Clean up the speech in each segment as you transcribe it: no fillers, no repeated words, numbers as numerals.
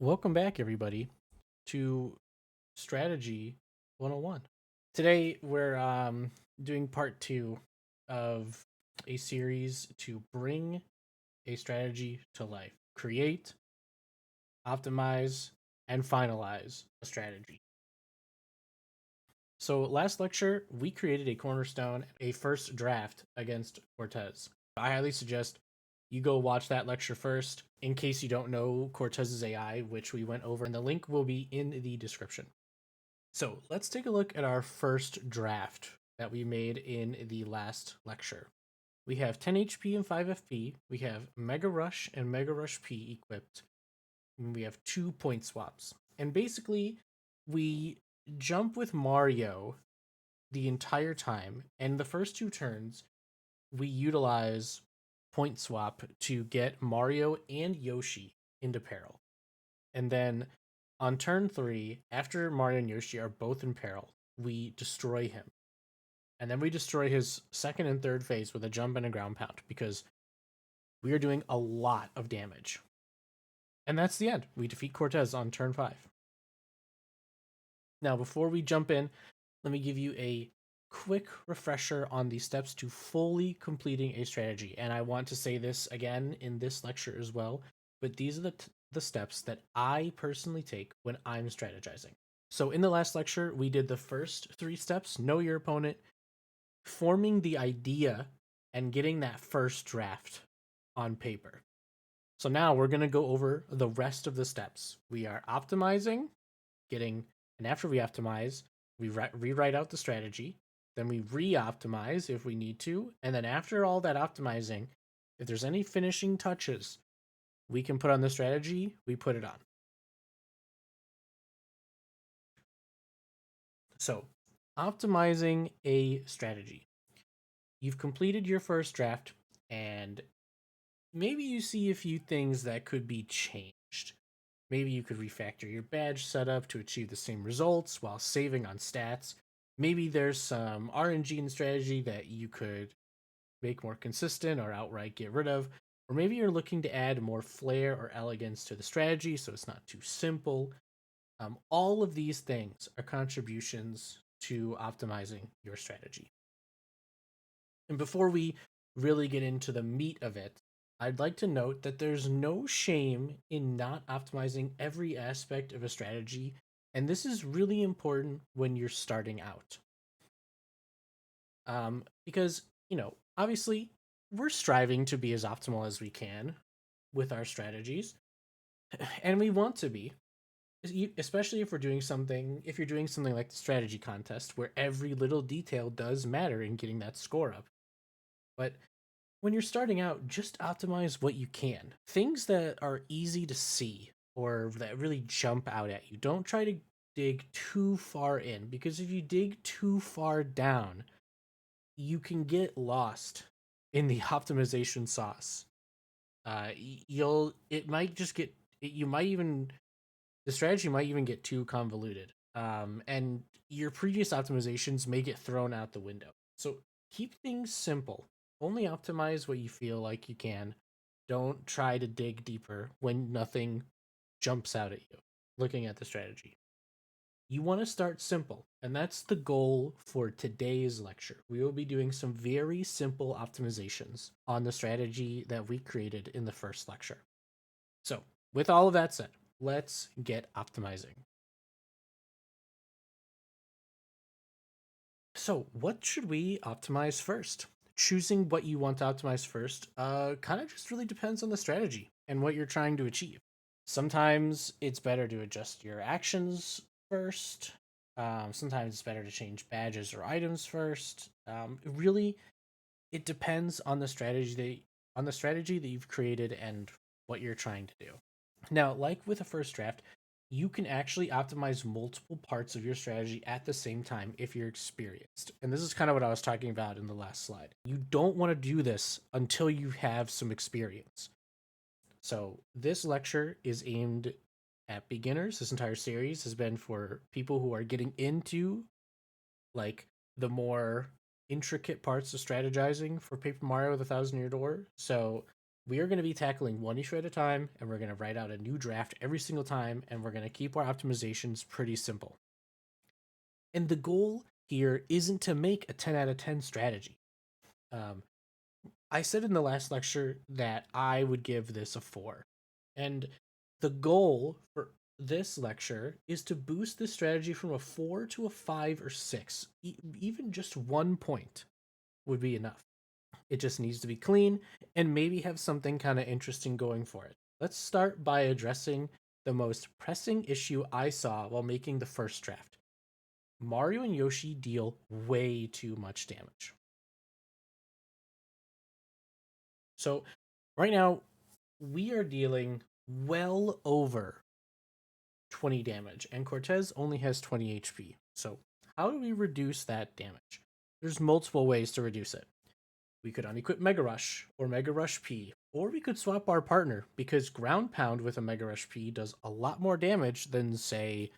Welcome back, everybody, to Strategy 101. Today, we're doing part two of a series to bring a strategy to life, create, optimize, and finalize a strategy. So, last lecture, we created a cornerstone, a first draft against Cortez. I highly suggest you go watch that lecture first in case you don't know Cortez's AI, which we went over, and the link will be in the description. So let's take a look at our first draft that we made in the last lecture. We have 10 HP and 5 FP. We have Mega Rush and Mega Rush P equipped. And we have 2 point swaps. And basically, we jump with Mario the entire time. And the first two turns, we utilize point swap to get Mario and Yoshi into peril. And then on turn three, after Mario and Yoshi are both in peril, we destroy him. And then we destroy his second and third phase with a jump and a ground pound because we are doing a lot of damage. And that's the end. We defeat Cortez on turn five. Now, before we jump in, let me give you a quick refresher on the steps to fully completing a strategy. And I want to say this again in this lecture as well, but these are the steps that I personally take when I'm strategizing. So in the last lecture, we did the first three steps: know your opponent, forming the idea, and getting that first draft on paper. So now we're going to go over the rest of the steps. We are optimizing, and after we optimize, we rewrite out the strategy. Then we re-optimize if we need to. And then after all that optimizing, if there's any finishing touches we can put on the strategy, we put it on. So, optimizing a strategy. You've completed your first draft, and maybe you see a few things that could be changed. Maybe you could refactor your badge setup to achieve the same results while saving on stats. Maybe there's some RNG in strategy that you could make more consistent or outright get rid of. Or maybe you're looking to add more flair or elegance to the strategy so it's not too simple. All of these things are contributions to optimizing your strategy. And before we really get into the meat of it, I'd like to note that there's no shame in not optimizing every aspect of a strategy, and this is really important when you're starting out. Because, obviously, we're striving to be as optimal as we can with our strategies, and we want to be, especially if you're doing something like the strategy contest where every little detail does matter in getting that score up. But when you're starting out, just optimize what you can. Things that are easy to see or that really jump out at you. Don't try to dig too far in, because if you dig too far down, you can get lost in the optimization sauce. It might just get, you might even, the strategy might even get too convoluted. And your previous optimizations may get thrown out the window. So keep things simple. Only optimize what you feel like you can. Don't try to dig deeper when nothing jumps out at you looking at the strategy. You want to start simple, and that's the goal for today's lecture. We will be doing some very simple optimizations on the strategy that we created in the first lecture. So, with all of that said, let's get optimizing. So, what should we optimize first? Choosing what you want to optimize first kind of just really depends on the strategy and what you're trying to achieve. Sometimes it's better to adjust your actions first. Sometimes it's better to change badges or items first. Really, it depends on the strategy that you've created and what you're trying to do. Now, like with a first draft, you can actually optimize multiple parts of your strategy at the same time if you're experienced. And this is kind of what I was talking about in the last slide. You don't want to do this until you have some experience. So, this lecture is aimed at beginners. This entire series has been for people who are getting into like the more intricate parts of strategizing for Paper Mario with a Thousand Year Door. So, We are going to be tackling one issue at a time, and we're going to write out a new draft every single time, and we're going to keep our optimizations pretty simple. And the goal here isn't to make a 10 out of 10 strategy. Um, I said in the last lecture that I would give this a 4. And the goal for this lecture is to boost this strategy from a 4 to a 5 or 6. Even just 1 point would be enough. It just needs to be clean and maybe have something kind of interesting going for it. Let's start by addressing the most pressing issue I saw while making the first draft. Mario and Yoshi deal way too much damage. So, right now, we are dealing well over 20 damage, and Cortez only has 20 HP. So, how do we reduce that damage? There's multiple ways to reduce it. We could unequip Mega Rush or Mega Rush P, or we could swap our partner because Ground Pound with a Mega Rush P does a lot more damage than, say,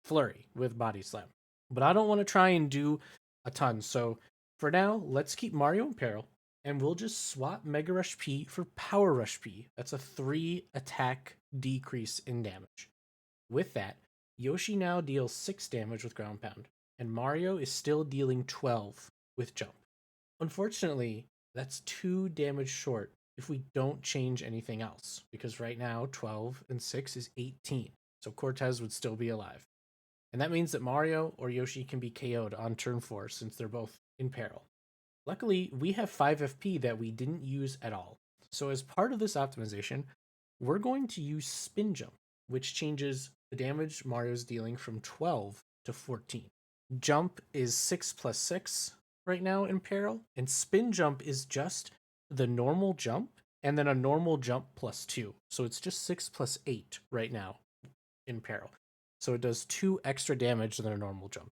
Flurry with Body Slam. But I don't want to try and do a ton, so for now, let's keep Mario in peril, and we'll just swap Mega Rush P for Power Rush P. That's a 3 attack decrease in damage. With that, Yoshi now deals 6 damage with Ground Pound, and Mario is still dealing 12 with Jump. Unfortunately, that's 2 damage short if we don't change anything else, because right now 12 and 6 is 18, so Cortez would still be alive. And that means that Mario or Yoshi can be KO'd on turn 4 since they're both in peril. Luckily, we have 5 FP that we didn't use at all. So as part of this optimization, we're going to use Spin Jump, which changes the damage Mario's dealing from 12 to 14. Jump is 6 plus 6 right now in peril, and Spin Jump is just the normal jump and then a normal jump plus 2. So it's just 6 plus 8 right now in peril. So it does 2 extra damage than a normal jump.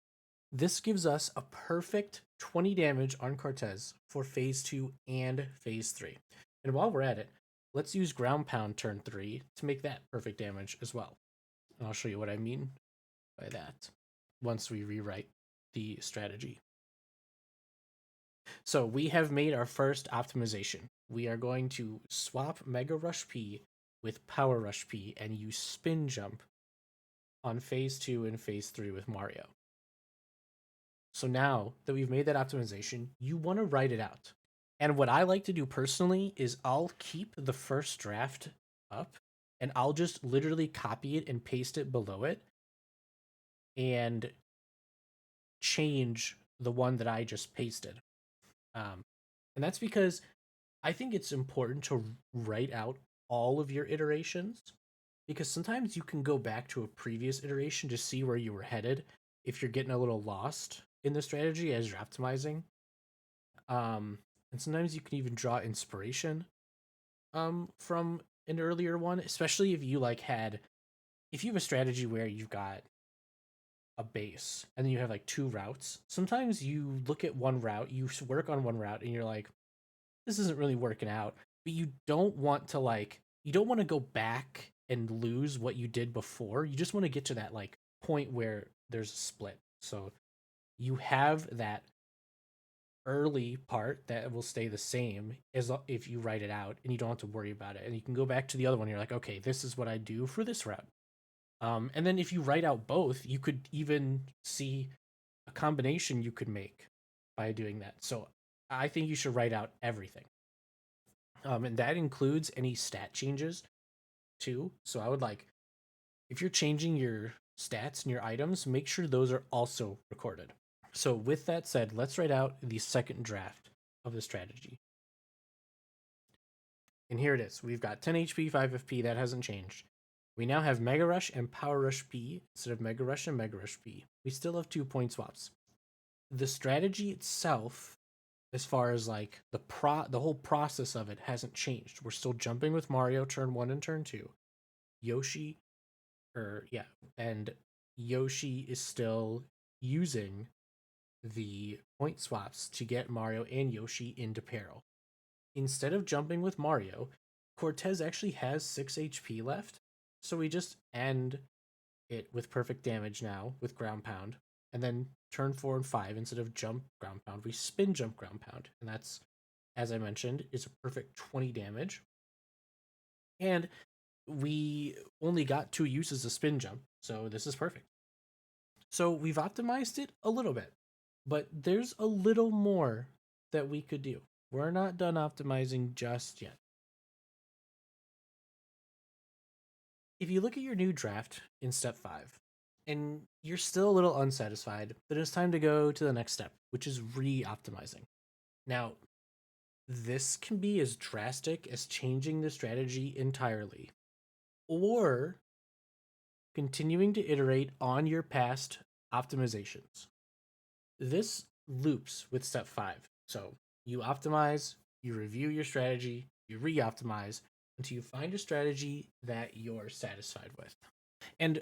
This gives us a perfect 20 damage on Cortez for phase 2 and phase 3. And while we're at it, let's use Ground Pound turn 3 to make that perfect damage as well. And I'll show you what I mean by that once we rewrite the strategy. So we have made our first optimization. We are going to swap Mega Rush P with Power Rush P and use Spin Jump on phase 2 and phase 3 with Mario. So now that we've made that optimization, you want to write it out. And what I like to do personally is I'll keep the first draft up and I'll just literally copy it and paste it below it and change the one that I just pasted. And that's because I think it's important to write out all of your iterations because sometimes you can go back to a previous iteration to see where you were headed if you're getting a little lost in the strategy as you're optimizing. And sometimes you can even draw inspiration from an earlier one, especially if you if you have a strategy where you've got a base and then you have like 2 routes. Sometimes you look at one route, you work on one route and you're like, this isn't really working out, but you don't want to go back and lose what you did before. You just want to get to that like point where there's a split. So you have that early part that will stay the same as if you write it out and you don't have to worry about it. And you can go back to the other one. You're like, okay, this is what I do for this route. And then if you write out both, you could even see a combination you could make by doing that. So I think you should write out everything. And that includes any stat changes too. So I would if you're changing your stats and your items, make sure those are also recorded. So with that said, let's write out the second draft of the strategy. And here it is. We've got 10 HP, 5 FP, that hasn't changed. We now have Mega Rush and Power Rush P instead of Mega Rush and Mega Rush P. We still have 2 point swaps. The strategy itself, as far as like the whole process of it, hasn't changed. We're still jumping with Mario turn 1 and turn 2. And Yoshi is still using the point swaps to get Mario and Yoshi into peril. Instead of jumping with Mario, Cortez actually has 6 HP left, so we just end it with perfect damage now with Ground Pound, and then turn 4 and 5, instead of jump Ground Pound, we spin jump Ground Pound, and that's, as I mentioned, is a perfect 20 damage. And we only got 2 uses of spin jump, so this is perfect. So we've optimized it a little bit, but there's a little more that we could do. We're not done optimizing just yet. If you look at your new draft in step 5 and you're still a little unsatisfied, then it's time to go to the next step, which is re-optimizing. Now, this can be as drastic as changing the strategy entirely, or continuing to iterate on your past optimizations. This loops with step 5. So you optimize, you review your strategy, you re optimize until you find a strategy that you're satisfied with. And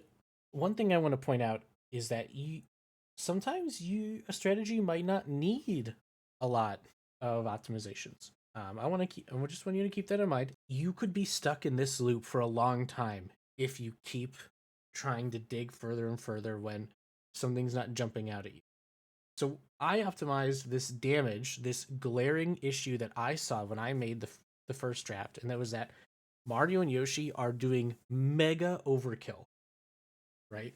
one thing I want to point out is that a strategy might not need a lot of optimizations. I just want you to keep that in mind. You could be stuck in this loop for a long time if you keep trying to dig further and further when something's not jumping out at you. So I optimized this damage, this glaring issue that I saw when I made the first draft, and that was that Mario and Yoshi are doing mega overkill, right?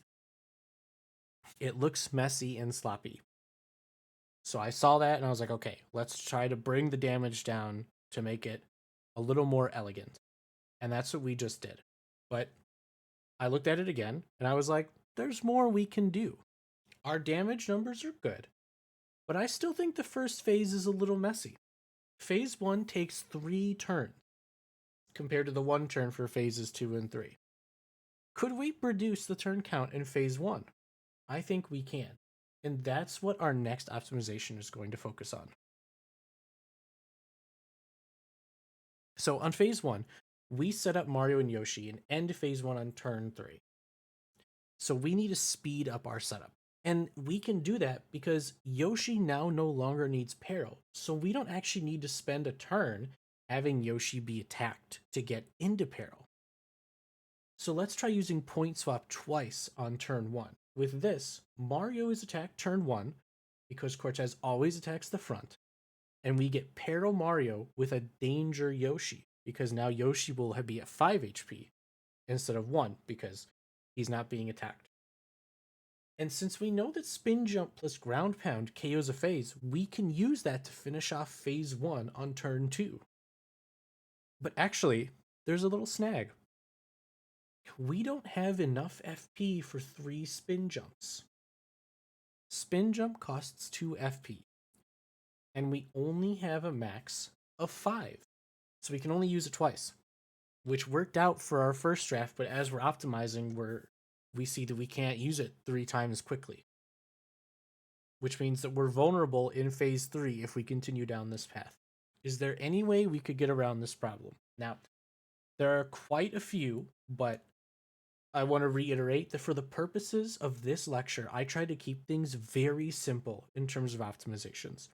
It looks messy and sloppy. So I saw that and I was like, okay, let's try to bring the damage down to make it a little more elegant. And that's what we just did. But I looked at it again and I was like, there's more we can do. Our damage numbers are good, but I still think the first phase is a little messy. Phase 1 takes 3 turns compared to the 1 turn for phases 2 and 3. Could we reduce the turn count in phase 1? I think we can. And that's what our next optimization is going to focus on. So on phase 1, we set up Mario and Yoshi and end phase 1 on turn 3. So we need to speed up our setup. And we can do that because Yoshi now no longer needs peril. So we don't actually need to spend a turn having Yoshi be attacked to get into peril. So let's try using point swap twice on turn 1. With this, Mario is attacked turn 1 because Cortez always attacks the front. And we get peril Mario with a danger Yoshi because now Yoshi will be at 5 HP instead of 1 because he's not being attacked. And since we know that spin jump plus ground pound KOs a phase, we can use that to finish off phase 1 on turn 2. But actually, there's a little snag. We don't have enough FP for 3 spin jumps. Spin jump costs 2 FP, and we only have a max of 5. So we can only use it twice, which worked out for our first draft, but as we're optimizing, we see that we can't use it 3 times quickly, which means that we're vulnerable in phase 3 if we continue down this path. Is there any way we could get around this problem? Now, there are quite a few, but I want to reiterate that for the purposes of this lecture, I tried to keep things very simple in terms of optimizations.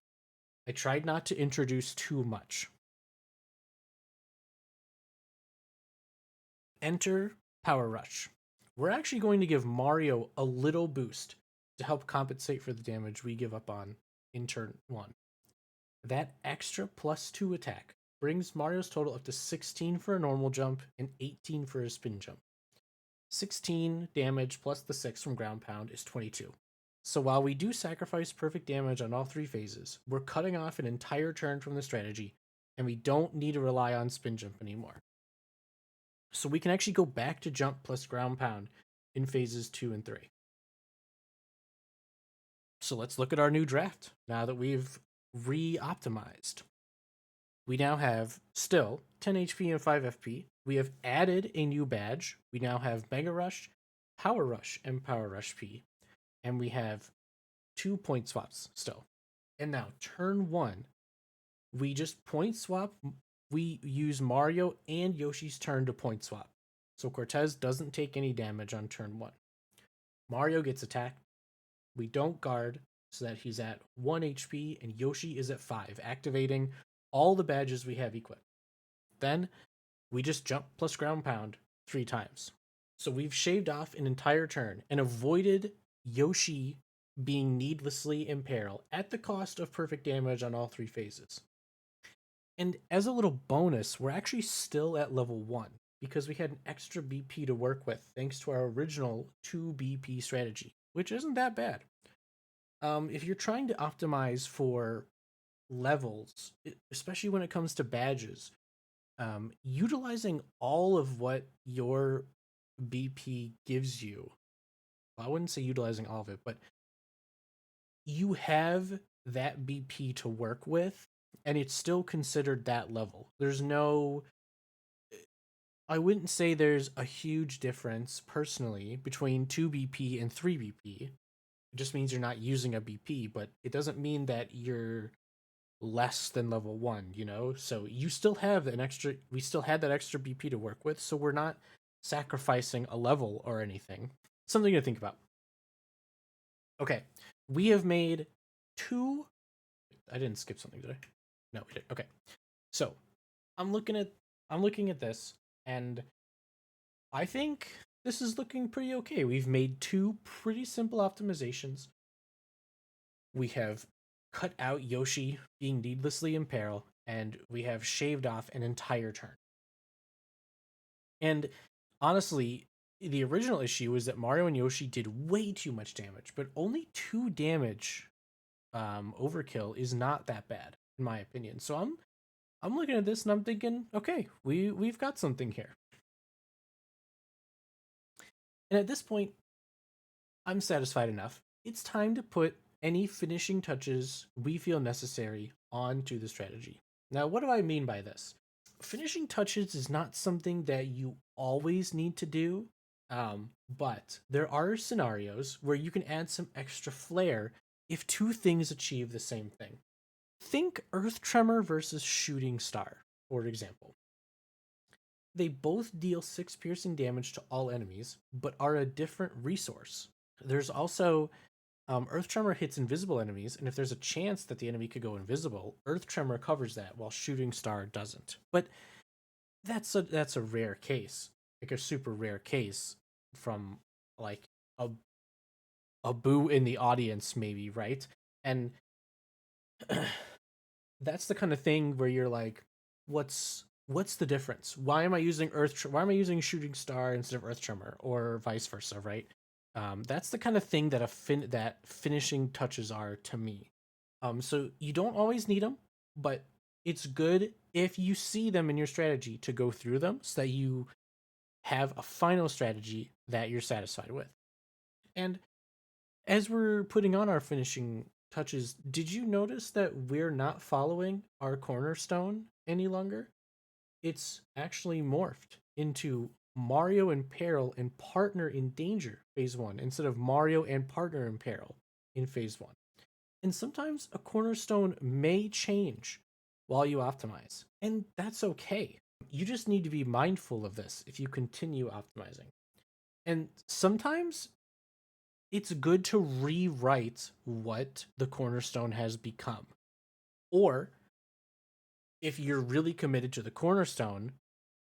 I tried not to introduce too much. Enter Power Rush. We're actually going to give Mario a little boost to help compensate for the damage we give up on in turn 1. That extra +2 attack brings Mario's total up to 16 for a normal jump and 18 for a spin jump. 16 damage plus the 6 from ground pound is 22. So while we do sacrifice perfect damage on all 3 phases, we're cutting off an entire turn from the strategy, and we don't need to rely on spin jump anymore. So we can actually go back to jump plus ground pound in phases 2 and 3. So let's look at our new draft now that we've re-optimized. We now have still 10 HP and 5 FP. We have added a new badge. We now have Mega Rush, Power Rush, and Power Rush P. And we have 2 point swaps still. And now, turn 1, we just point swap. We use Mario and Yoshi's turn to point swap. So Cortez doesn't take any damage on turn 1. Mario gets attacked. We don't guard so that he's at 1 HP and Yoshi is at 5, activating all the badges we have equipped. Then we just jump plus ground pound 3 times. So we've shaved off an entire turn and avoided Yoshi being needlessly in peril at the cost of perfect damage on all 3 phases. And as a little bonus, we're actually still at level 1 because we had an extra BP to work with thanks to our original 2 BP strategy, which isn't that bad. If you're trying to optimize for levels, especially when it comes to badges, utilizing all of what your BP gives you, well, I wouldn't say utilizing all of it, but you have that BP to work with, and it's still considered that level. There's no, I wouldn't say there's a huge difference personally between 2 BP and 3 BP. It just means you're not using a BP, but it doesn't mean that you're less than level 1, you know? So you still have an extra, we still had that extra BP to work with, so we're not sacrificing a level or anything. Something to think about. Okay, we have made 2. I didn't skip something, did I? No, we did. Okay. So, I'm looking at I'm looking at this, and I think this is looking pretty okay. We've made 2 pretty simple optimizations. We have cut out Yoshi being needlessly in peril, and we have shaved off an entire turn. And honestly, the original issue was that Mario and Yoshi did way too much damage, but only 2 damage overkill is not that bad in my opinion. So I'm looking at this and I'm thinking, okay, we've got something here. And at this point, I'm satisfied enough. It's time to put any finishing touches we feel necessary onto the strategy. Now, what do I mean by this? Finishing touches is not something that you always need to do, but there are scenarios where you can add some extra flair if 2 things achieve the same thing. Think Earth Tremor versus Shooting Star, for example. They both deal 6 piercing damage to all enemies, but are a different resource. There's also Earth Tremor hits invisible enemies, and if there's a chance that the enemy could go invisible, Earth Tremor covers that, while Shooting Star doesn't. But that's a rare case, like a super rare case from like a boo in the audience, maybe, right? And that's the kind of thing where you're like, what's the difference? Why am I using why am I using Shooting Star instead of Earth Tremor, or vice versa, right? That's the kind of thing that that finishing touches are to me. So you don't always need them, but it's good if you see them in your strategy to go through them so that you have a final strategy that you're satisfied with. And as we're putting on our finishing touches, did you notice that we're not following our cornerstone any longer? It's actually morphed into Mario in peril and partner in danger phase 1 instead of Mario and partner in peril in phase 1. And sometimes a cornerstone may change while you optimize, and that's okay. You just need to be mindful of this if you continue optimizing. And sometimes it's good to rewrite what the cornerstone has become. Or if you're really committed to the cornerstone,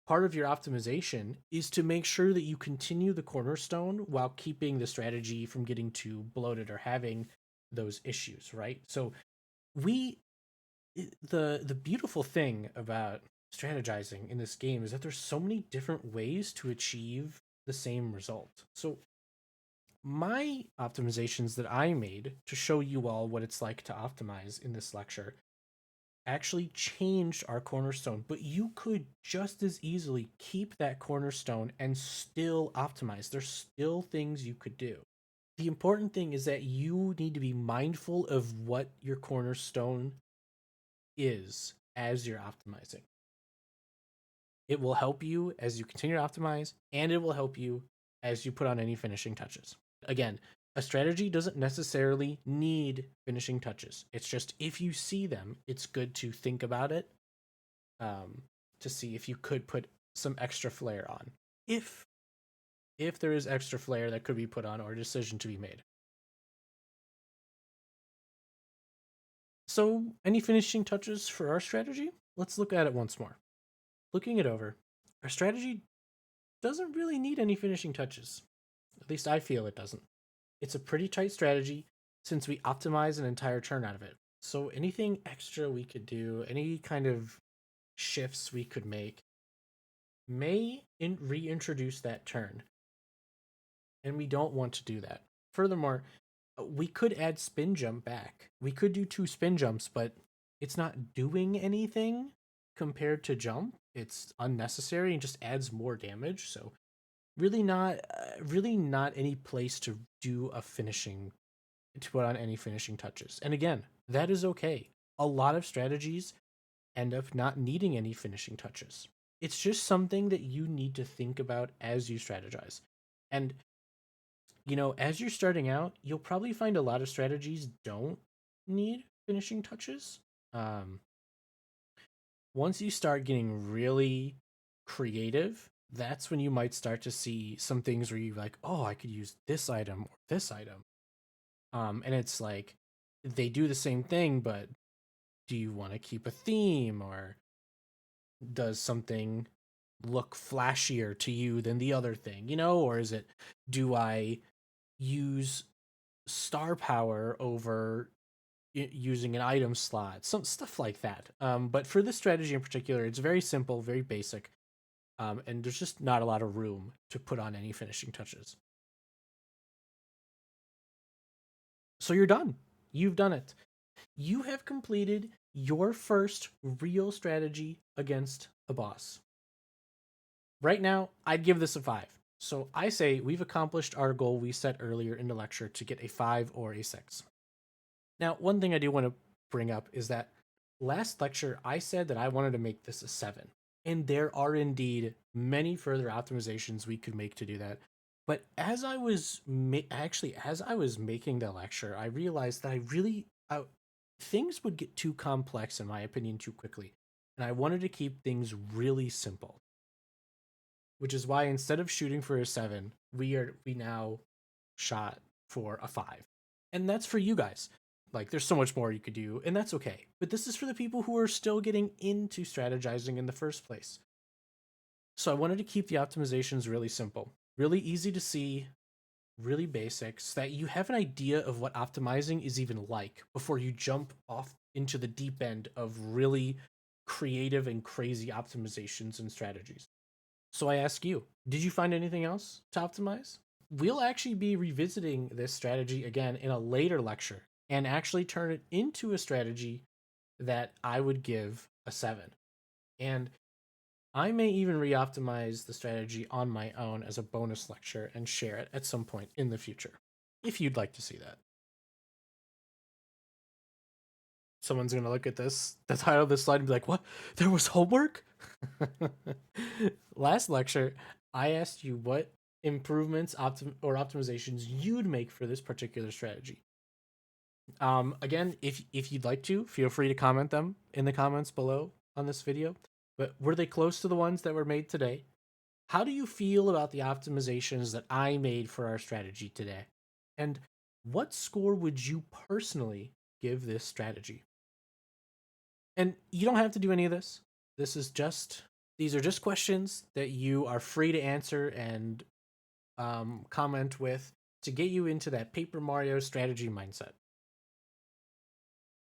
part of your optimization is to make sure that you continue the cornerstone while keeping the strategy from getting too bloated or having those issues, right? So we the beautiful thing about strategizing in this game is that there's so many different ways to achieve the same result. So my optimizations that I made to show you all what it's like to optimize in this lecture actually changed our cornerstone, but you could just as easily keep that cornerstone and still optimize. There's still things you could do. The important thing is that you need to be mindful of what your cornerstone is as you're optimizing. It will help you as you continue to optimize, and it will help you as you put on any finishing touches. Again, a strategy doesn't necessarily need finishing touches. It's just if you see them, it's good to think about it to see if you could put some extra flair on. If there is extra flair that could be put on or a decision to be made. So, any finishing touches for our strategy? Let's look at it once more. Looking it over, our strategy doesn't really need any finishing touches. At least I feel it doesn't. It's a pretty tight strategy since we optimize an entire turn out of it. So anything extra we could do, any kind of shifts we could make may reintroduce that turn, and we don't want to do that. Furthermore, we could add spin jump back. We could do 2 spin jumps, but it's not doing anything compared to jump. It's unnecessary and just adds more damage. So really not any place to do a finishing, to put on any finishing touches. And again, that is okay. A lot of strategies end up not needing any finishing touches. It's just something that you need to think about as you strategize. And as you're starting out, you'll probably find a lot of strategies don't need finishing touches. Um, Once you start getting really creative, that's when you might start to see some things where you're like, oh, I could use this item or this item. And it's like they do the same thing, but do you want to keep a theme, or does something look flashier to you than the other thing, or is it, do I use star power over using an item slot, some stuff like that. But for this strategy in particular, it's very simple, very basic, and there's just not a lot of room to put on any finishing touches. So you're done. You've done it. You have completed your first real strategy against a boss. Right now, I'd give this a 5. So I say we've accomplished our goal we set earlier in the lecture to get a 5 or a 6. Now, one thing I do want to bring up is that last lecture I said that I wanted to make this a 7. And there are indeed many further optimizations we could make to do that. But as I was as I was making the lecture, I realized that things would get too complex in my opinion too quickly. And I wanted to keep things really simple. Which is why instead of shooting for a 7, we now shot for a 5. And that's for you guys. Like, there's so much more you could do, and that's okay. But this is for the people who are still getting into strategizing in the first place. So I wanted to keep the optimizations really simple, really easy to see, really basic, so that you have an idea of what optimizing is even like before you jump off into the deep end of really creative and crazy optimizations and strategies. So I ask you, did you find anything else to optimize? We'll actually be revisiting this strategy again in a later lecture and actually turn it into a strategy that I would give a 7. And I may even re-optimize the strategy on my own as a bonus lecture and share it at some point in the future, if you'd like to see that. Someone's going to look at the title of this slide, and be like, what? There was homework? Last lecture, I asked you what improvements or optimizations you'd make for this particular strategy. Again, if you'd like to, feel free to comment them in the comments below on this video. But were they close to the ones that were made today? How do you feel about the optimizations that I made for our strategy today? And what score would you personally give this strategy? And you don't have to do any of this. These are just questions that you are free to answer and comment with to get you into that Paper Mario strategy mindset.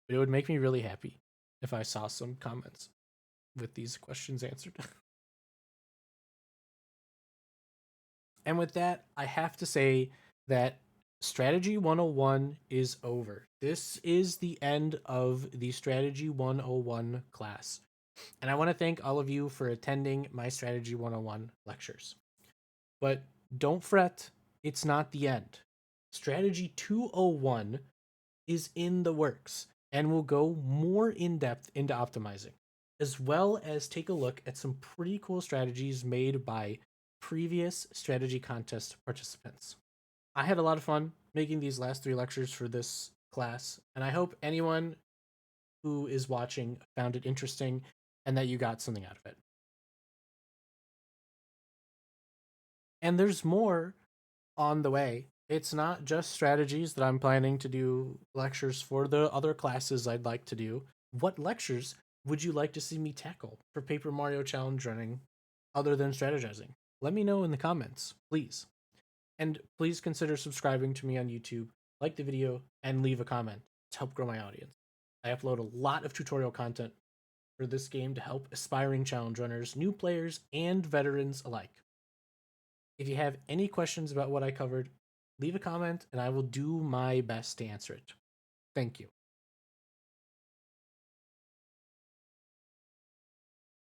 But it would make me really happy if I saw some comments with these questions answered. And with that, I have to say that Strategy 101 is over. This is the end of the Strategy 101 class. And I want to thank all of you for attending my Strategy 101 lectures. But don't fret, it's not the end. Strategy 201 is in the works and will go more in depth into optimizing, as well as take a look at some pretty cool strategies made by previous strategy contest participants. I had a lot of fun making these last 3 lectures for this class, and I hope anyone who is watching found it interesting and that you got something out of it. And there's more on the way. It's not just strategies that I'm planning to do lectures for the other classes I'd like to do. What lectures would you like to see me tackle for Paper Mario Challenge running other than strategizing? Let me know in the comments, please. And please consider subscribing to me on YouTube, like the video, and leave a comment to help grow my audience. I upload a lot of tutorial content for this game to help aspiring challenge runners, new players, and veterans alike. If you have any questions about what I covered, leave a comment and I will do my best to answer it. Thank you.